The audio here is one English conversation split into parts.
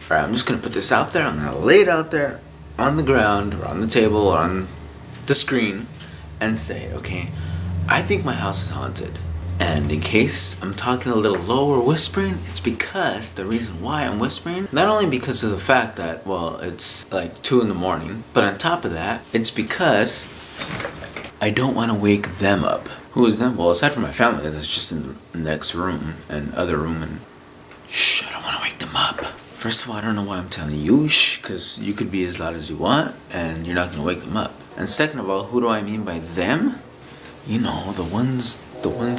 Alright, I'm just gonna put this out there. I'm gonna lay it out there on the ground or on the table or on the screen and say, okay, I think my house is haunted. And in case I'm talking a little low or whispering, it's because the reason why I'm whispering, not only because of the fact that, well, it's like 2 in the morning, but on top of that, it's because I don't want to wake them up. Who is them? Well, aside from my family that's just in the next room and other room, and shh, I don't want to wake them up. First of all, I don't know why I'm telling you shh, because you could be as loud as you want and you're not going to wake them up. And second of all, who do I mean by them? You know, the ones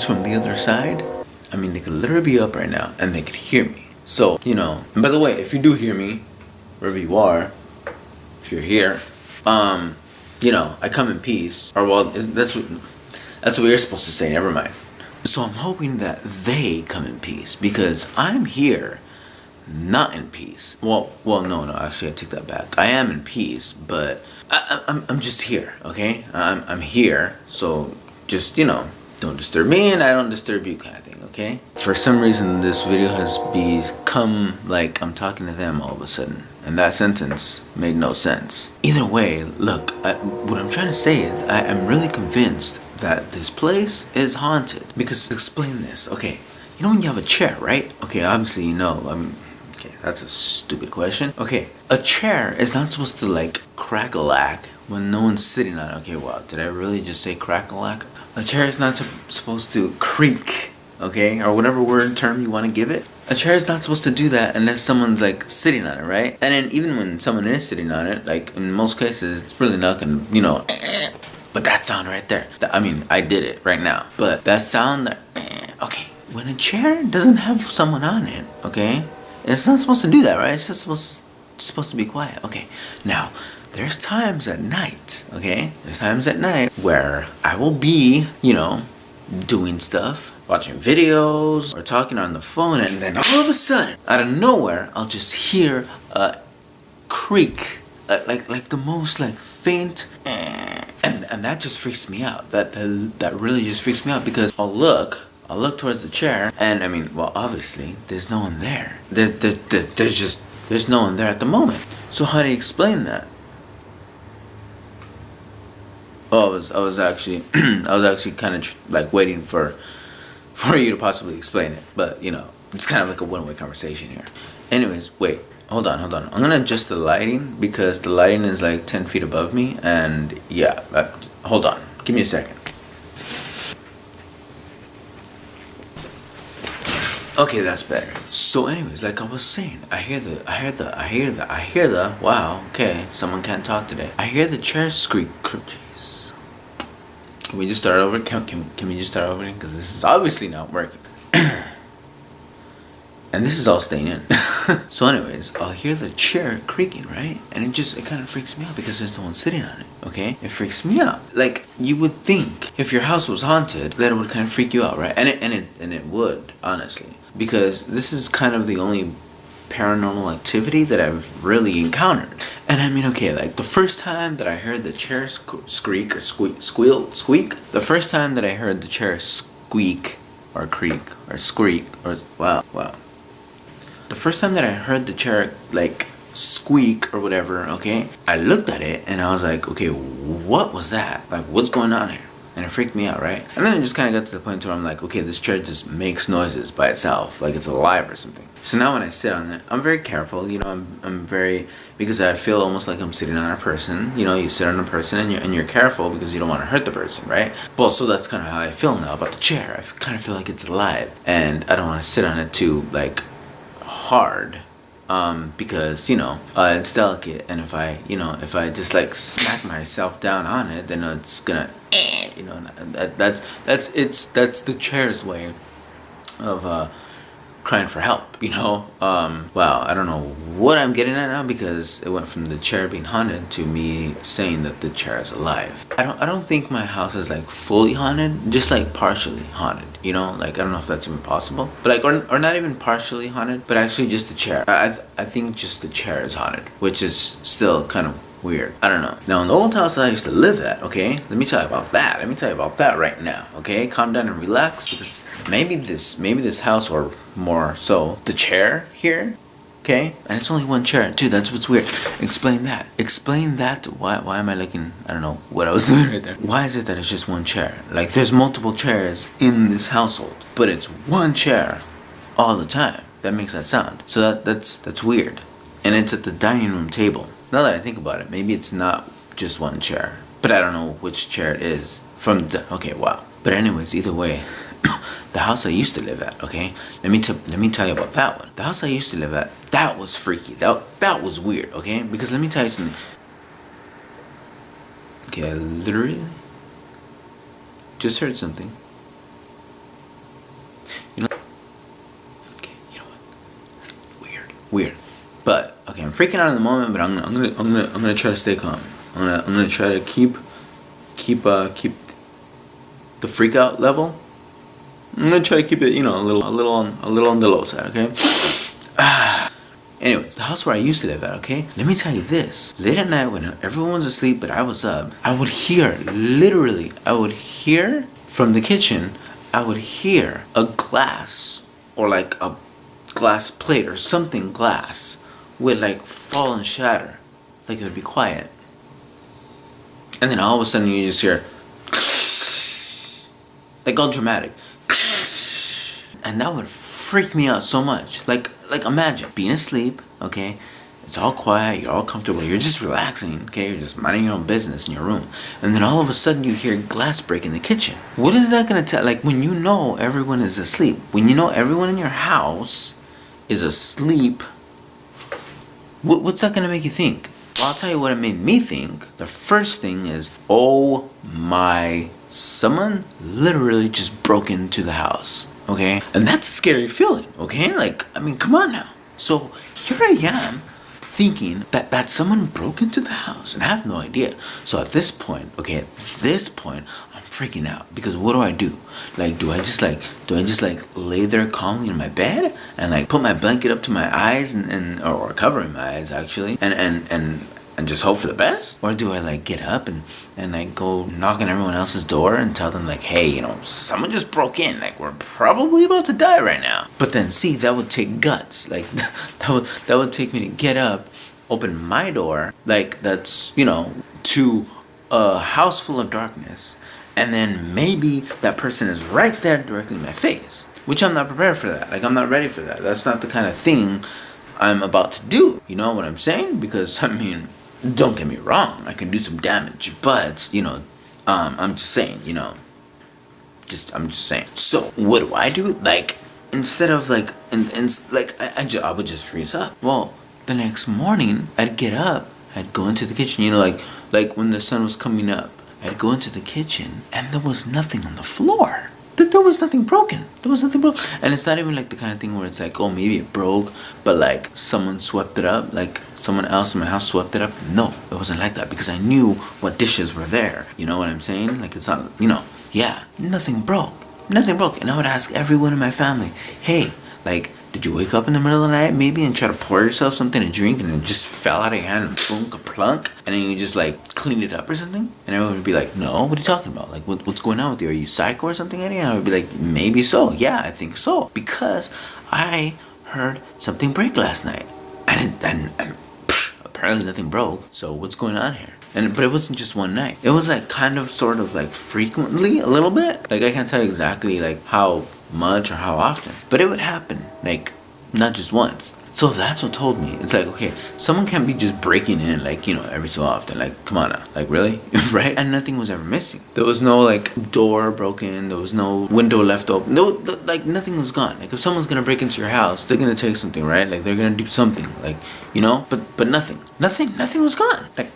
from the other side. I mean, they could literally be up right now and they could hear me. So, you know, and by the way, if you do hear me, wherever you are, if you're here, you know, I come in peace. Or well, that's what you're supposed to say, never mind. So I'm hoping that they come in peace because I'm here not in peace. Well, no, actually I take that back. I am in peace, but I'm just here, okay? I'm here, so just, you know, don't disturb me and I don't disturb you kind of thing, okay? For some reason, this video has become like I'm talking to them all of a sudden. And that sentence made no sense. Either way, look, what I'm trying to say is I'm really convinced that this place is haunted. Because explain this, okay, you know when you have a chair, right? Okay, obviously you know, okay, that's a stupid question. Okay, a chair is not supposed to like crack-a-lack when no one's sitting on it. Okay, wow, did I really just say crack-a-lack? A chair is not supposed to creak, okay? Or whatever word term you want to give it. A chair is not supposed to do that unless someone's like sitting on it, right? And then even when someone is sitting on it, like in most cases, it's really not gonna, you know, but that sound right there. I mean, I did it right now. But that sound, okay, when a chair doesn't have someone on it, okay? It's not supposed to do that, right? It's just supposed to be quiet. Okay, now, there's times at night, okay? There's times at night where I will be, you know, doing stuff, watching videos, or talking on the phone, and then all of a sudden, out of nowhere, I'll just hear a creak, like the most like faint, and that just freaks me out. That really just freaks me out because I'll look towards the chair, and I mean, well, obviously, there's no one there. There's no one there at the moment. So how do you explain that? Oh, I was actually kind of like waiting for you to possibly explain it, but you know, it's kind of like a one-way conversation here. Anyways, wait, hold on. I'm gonna adjust the lighting because the lighting is like 10 feet above me, and yeah, hold on, give me a second. Okay, that's better. So anyways, like I was saying, I hear the wow, okay, someone can't talk today. I hear the chair squeak. Jeez. Can we just start over? Can we just start over? Because this is obviously not working. And this is all staying in. So anyways, I'll hear the chair creaking, right? And it kind of freaks me out because there's no one sitting on it, okay? It freaks me out. Like, you would think if your house was haunted, that it would kind of freak you out, right? And it would, honestly. Because this is kind of the only paranormal activity that I've really encountered. And I mean, okay, like the first time that I heard the chair squeak, the first time that I heard the chair squeak or creak or squeak or wow. The first time that I heard the chair like squeak or whatever, okay, I looked at it and I was like, okay, what was that? Like, what's going on here? And it freaked me out, right? And then it just kind of got to the point where I'm like, okay, this chair just makes noises by itself, like it's alive or something. So now when I sit on it, I'm very careful, you know, I'm very, because I feel almost like I'm sitting on a person. You know, you sit on a person and you're careful because you don't want to hurt the person, right? Well, so that's kind of how I feel now about the chair. I kind of feel like it's alive and I don't want to sit on it too, like, hard. Because, you know, it's delicate, and if I just like smack myself down on it, then it's gonna, you know, that's the chair's way of crying for help, you know. Wow, I don't know what I'm getting at now because it went from the chair being haunted to me saying that the chair is alive. I don't think my house is like fully haunted, just like partially haunted, you know. Like, I don't know if that's even possible, but like, or not even partially haunted, but actually just the chair. I think just the chair is haunted, which is still kind of weird. I don't know. Now, in the old house I used to live at, okay, let me tell you about that right now, okay? Calm down and relax, because maybe this house, or more so the chair here, okay? And it's only one chair. Dude, that's what's weird. Explain that. Explain that. Why am I looking? I don't know what I was doing right there. Why is it that it's just one chair? Like, there's multiple chairs in this household, but it's one chair all the time. That makes that sound. So that's weird. And it's at the dining room table. Now that I think about it, maybe it's not just one chair. But I don't know which chair it is. Okay, wow. But anyways, either way, the house I used to live at, okay? Let me tell you about that one. The house I used to live at, that was freaky. That was weird, okay? Because let me tell you something. Okay, I literally just heard something. You know? Okay, you know what? Weird. But okay, I'm freaking out in the moment, but I'm gonna try to stay calm. I'm gonna try to keep the freak out level. I'm gonna try to keep it, a little on the low side, okay? Anyways, the house where I used to live at, okay? Let me tell you this. Late at night when everyone was asleep but I was up, I would hear from the kitchen, I would hear a glass or like a glass plate or something glass would like fall and shatter. Like it would be quiet. And then all of a sudden you just hear like all dramatic. And that would freak me out so much. Like imagine being asleep, okay? It's all quiet, you're all comfortable, you're just relaxing, okay? You're just minding your own business in your room. And then all of a sudden you hear glass break in the kitchen. What is that gonna tell? Like when you know everyone is asleep, when you know everyone in your house is asleep, what's that gonna make you think? Well, I'll tell you what it made me think. The first thing is, oh my, someone literally just broke into the house, okay? And that's a scary feeling, okay? Like, I mean, come on now. So here I am thinking that someone broke into the house and I have no idea. So at this point, I'm freaking out because what do? Like, do I just lay there calmly in my bed and like put my blanket up to my eyes or covering my eyes actually and just hope for the best? Or do I like get up and like go knock on everyone else's door and tell them like, hey, someone just broke in, like we're probably about to die right now. But then see, that would take guts. Like that would take me to get up, open my door, like that's, to a house full of darkness. And then maybe that person is right there directly in my face, which I'm not prepared for that. Like, I'm not ready for that. That's not the kind of thing I'm about to do. You know what I'm saying? Because, I mean, don't get me wrong. I can do some damage. But, I'm just saying, I'm just saying. So, what do I do? Like, instead of, like, I would just freeze up. Well, the next morning, I'd get up. I'd go into the kitchen, like when the sun was coming up. I'd go into the kitchen and there was nothing on the floor. There was nothing broken. And it's not even like the kind of thing where it's like, oh, maybe it broke, but like someone swept it up, like someone else in my house swept it up. No, it wasn't like that because I knew what dishes were there. You know what I'm saying? Like it's not, yeah, nothing broke. And I would ask everyone in my family, hey, like, did you wake up in the middle of the night maybe and try to pour yourself something to drink and it just fell out of your hand and boom, ka-plunk, and then you just like cleaned it up or something? And everyone would be like, no, what are you talking about? Like, what's going on with you? Are you psycho or something, Eddie? And I would be like, maybe so. Yeah, I think so. Because I heard something break last night. And apparently nothing broke. So what's going on here? But it wasn't just one night. It was like kind of sort of like frequently a little bit. Like I can't tell you exactly like how much or how often, but it would happen like not just once. So that's what told me. It's like, okay, someone can't be just breaking in like, every so often. Like, come on now. Like, really? Right? And nothing was ever missing. There was no like door broken. There was no window left open. No, like nothing was gone. Like if someone's gonna break into your house, they're gonna take something, right? Like they're gonna do something, like, but nothing was gone. Like,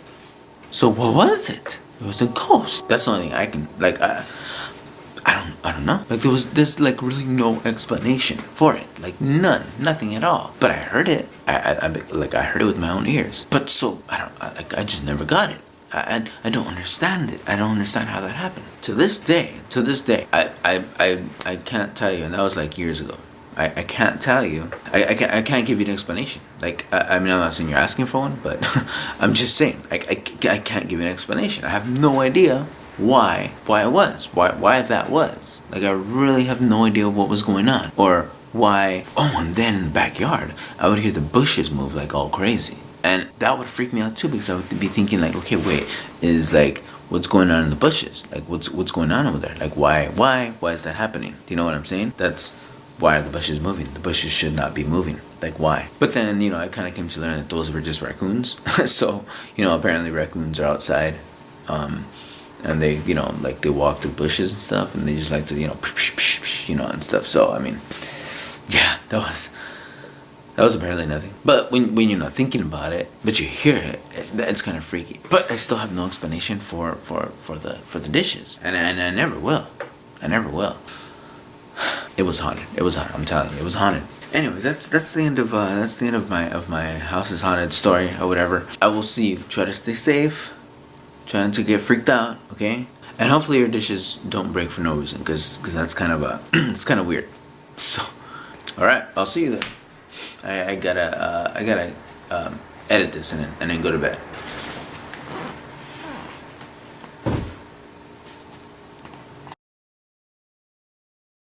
so what was it? It was a ghost. That's the only thing I can, like, I don't know. Like there's like really no explanation for it. Like nothing at all. But I heard it. I heard it with my own ears. But so I just never got it. I don't understand it. I don't understand how that happened. To this day, I can't tell you. And that was like years ago. I can't tell you. I can't give you an explanation. Like I mean, I'm not saying you're asking for one, but I'm just saying I can't give you an explanation. I have no idea why that was. Like I really have no idea what was going on or why. Oh, and then in the backyard, I would hear the bushes move like all crazy. And that would freak me out too, because I would be thinking like, okay, wait, is like, what's going on in the bushes? Like, what's going on over there? Like, why is that happening? Do you know what I'm saying? That's why are the bushes moving? The bushes should not be moving. Like, why? But then, I kind of came to learn that those were just raccoons. So, apparently raccoons are outside, and they, like they walk through bushes and stuff, and they just like to, and stuff. So, I mean, yeah, that was apparently nothing. But when you're not thinking about it, but you hear it, it's kind of freaky. But I still have no explanation for the dishes, and I never will. I never will. It was haunted. It was haunted. I'm telling you, it was haunted. Anyways, that's the end of my house is haunted story or whatever. I will see you. Try to stay safe. Try not to get freaked out. Okay. And hopefully your dishes don't break for no reason, because that's kind of it's kind of weird. So, all right, I'll see you then. I gotta edit this and then go to bed.